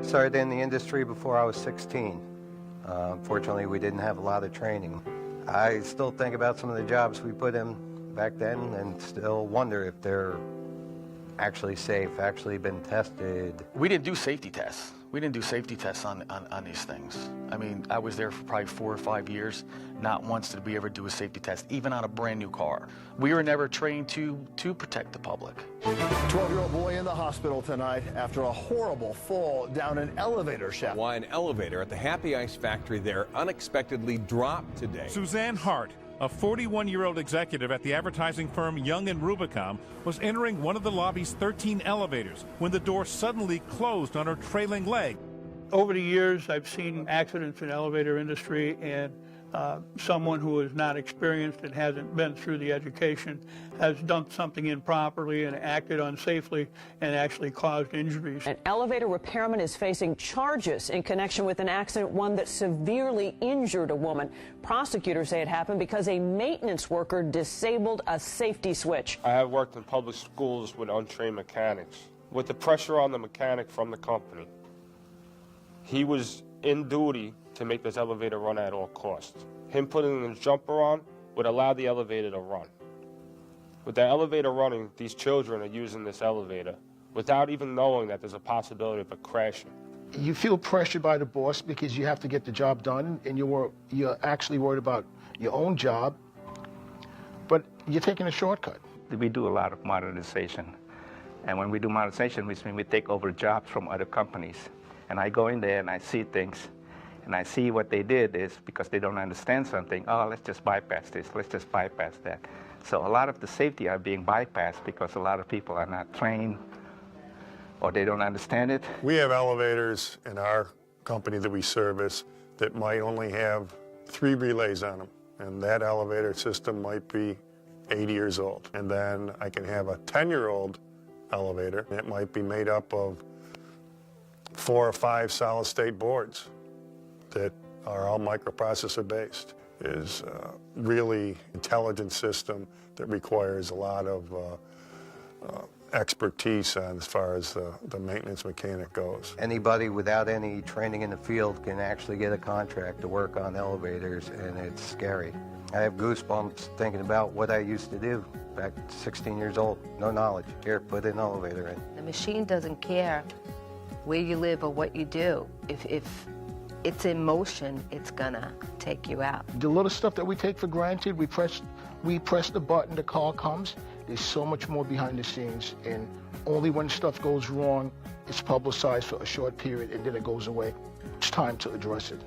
Started in the industry before I was 16. Unfortunately, we didn't have a lot of training. I still think about some of the jobs we put in back then and still wonder if they're actually safe, actually been tested. We didn't do safety tests. We didn't do safety tests on these things. I mean, I was there for probably 4 or 5 years. Not once did we ever do a safety test, even on a brand new car. We were never trained to protect the public. 12-year-old boy in the hospital tonight after a horrible fall down an elevator shaft. Why an elevator at the Happy Ice factory there unexpectedly dropped today. Suzanne Hart, a 41-year-old executive at the advertising firm Young & Rubicam, was entering one of the lobby's 13 elevators when the door suddenly closed on her trailing leg. Over the years, I've seen accidents in the elevator industry, and someone who is not experienced and hasn't been through the education has done something improperly and acted unsafely and actually caused injuries. An elevator repairman is facing charges in connection with an accident, one that severely injured a woman. Prosecutors say it happened because a maintenance worker disabled a safety switch. I have worked in public schools with untrained mechanics. With the pressure on the mechanic from the company, he was in duty to make this elevator run at all costs. Him putting his jumper on would allow the elevator to run. With the elevator running, these children are using this elevator without even knowing that there's a possibility of it crashing. You feel pressured by the boss because you have to get the job done, and you're actually worried about your own job, but you're taking a shortcut. We do a lot of modernization, and when we do modernization, which means we take over jobs from other companies. And I go in there and I see things, and I see what they did is because they don't understand something, oh, let's just bypass this, let's just bypass that. So a lot of the safety are being bypassed because a lot of people are not trained or they don't understand it. We have elevators in our company that we service that might only have 3 relays on them, and that elevator system might be 80 years old. And then I can have a 10-year-old elevator that might be made up of 4 or 5 solid-state boards that are all microprocessor based. Is a really intelligent system that requires a lot of expertise on as far as the maintenance mechanic goes. Anybody without any training in the field can actually get a contract to work on elevators, and it's scary. I have goosebumps thinking about what I used to do back 16 years old. No knowledge. Here, put an elevator in. The machine doesn't care where you live or what you do. If it's in motion, it's gonna take you out. The little stuff that we take for granted, we press the button, the call comes. There's so much more behind the scenes, and only when stuff goes wrong, it's publicized for a short period and then it goes away. It's time to address it.